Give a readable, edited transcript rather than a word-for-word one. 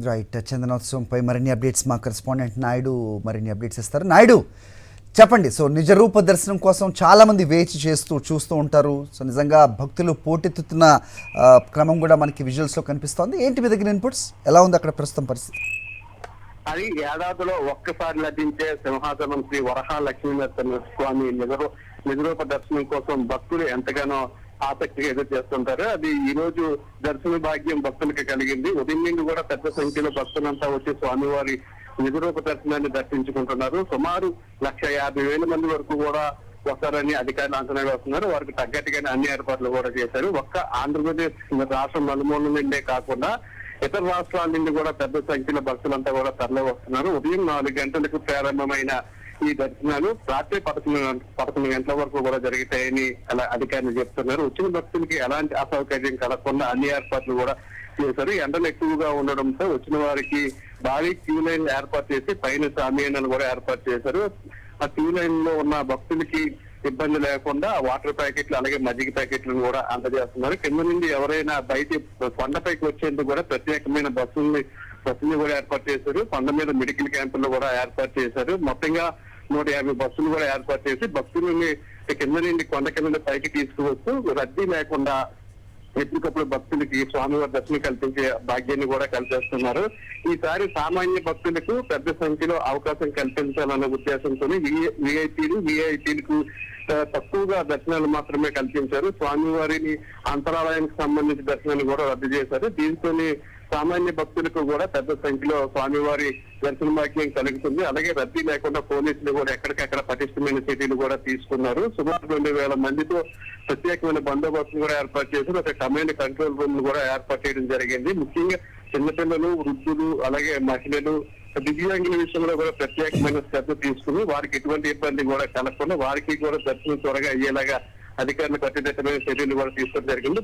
Right. చందనోత్సవంపై మరిన్ని updates మా correspondent Naidu మరిన్ని అప్డేట్స్ ఇస్తారు. నాయుడు, చెప్పండి. సో నిజరూప దర్శనం కోసం చాలామంది వేచి చూస్తూ ఉంటారు. సో నిజంగా భక్తులు పోటెత్తుతున్న క్రమం కూడా మనకి విజువల్స్లో కనిపిస్తోంది. ఏంటి మీ దగ్గర ఇన్పుట్స్? ఎలా ఉంది అక్కడ ప్రస్తుతం పరిస్థితి? అది ఏడాదిలో ఒక్కసారి లభించే సింహాసనం శ్రీ వరహా లక్ష్మీనరసింహ స్వామి నిజరూప దర్శనం కోసం భక్తులు ఎంతగానో ఆసక్తిగా ఎదురు చేస్తుంటారు. అది ఈ రోజు దర్శన భాగ్యం భక్తులకు కలిగింది. ఉదయం నుండి కూడా పెద్ద సంఖ్యలో భక్తులంతా వచ్చి స్వామివారి నిజరూప దర్శనాన్ని దర్శించుకుంటున్నారు. సుమారు 150,000 మంది వరకు కూడా వస్తారని అధికారులు అంచనా వేస్తున్నారు. వారికి తగ్గట్టుగానే అన్ని ఏర్పాట్లు కూడా చేశారు. ఒక్క ఆంధ్రప్రదేశ్ రాష్ట్రం నలుమూల నుండే కాకుండా ఇతర రాష్ట్రాల నుండి కూడా పెద్ద సంఖ్యలో భక్తులంతా కూడా తరలి వస్తున్నారు. ఉదయం 4 గంటలకు ప్రారంభమైన ఈ దర్శనాలు రాత్రి 11 గంటల వరకు కూడా జరుగుతాయని అలా అధికారులు చెప్తున్నారు. వచ్చిన భక్తులకి ఎలాంటి అసౌకర్యం కలగకుండా అన్ని ఏర్పాట్లు కూడా చేశారు. ఎండలు ఎక్కువగా ఉండడంతో వచ్చిన వారికి భారీ క్యూ లైన్ ఏర్పాటు చేసి పైన షామియానాలు కూడా ఏర్పాటు చేశారు. ఆ క్యూ లైన్ లో ఉన్న భక్తులకి ఇబ్బంది లేకుండా వాటర్ ప్యాకెట్లు అలాగే మజ్జిగ ప్యాకెట్లను కూడా అందజేస్తున్నారు. కింద నుండి ఎవరైనా బయట కొండపైకి వచ్చేందుకు కూడా ప్రత్యేకమైన బస్సుల్ని కూడా ఏర్పాటు చేశారు. కొండ మీద మెడికల్ క్యాంపులు కూడా ఏర్పాటు చేశారు. మొత్తంగా 150 బస్సులు కూడా ఏర్పాటు చేసి భక్తులని కింద నుండి కొండ కింద పైకి తీసుకువస్తూ రద్దీ లేకుండా ఎప్పటికప్పుడు భక్తులకి స్వామివారి దర్శనం కల్పించే భాగ్యాన్ని కూడా కల్పిస్తున్నారు. ఈసారి సామాన్య భక్తులకు పెద్ద సంఖ్యలో అవకాశం కల్పించాలన్న ఉద్దేశంతో విఐపీలకు తక్కువగా దర్శనాలు మాత్రమే కల్పించారు. స్వామివారిని అంతరాలయానికి సంబంధించిన దర్శనాన్ని కూడా రద్దు చేశారు. దీంతో సామాన్య భక్తులకు కూడా పెద్ద సంఖ్యలో స్వామివారి దర్శన భాగ్యం కలుగుతుంది. అలాగే రద్దీ లేకుండా పోలీసులు కూడా ఎక్కడికక్కడ పటిష్టమైన చర్యలు కూడా తీసుకున్నారు. సుమారు 2,000 మందితో ప్రత్యేకమైన బందోబస్తును కూడా ఏర్పాటు చేసి ఒక కమాండ్ కంట్రోల్ రూమ్ కూడా ఏర్పాటు చేయడం జరిగింది. ముఖ్యంగా చిన్నపిల్లలు, వృద్ధులు అలాగే మహిళలు, దివ్యాంగుల విషయంలో కూడా ప్రత్యేకమైన శ్రద్ధ తీసుకుని వారికి ఎటువంటి ఇబ్బంది కూడా కలగకుండా వారికి కూడా దర్శనం త్వరగా అయ్యేలాగా అధికారులు కట్టుదిట్టమైన చర్యలు కూడా తీసుకోవడం జరిగింది.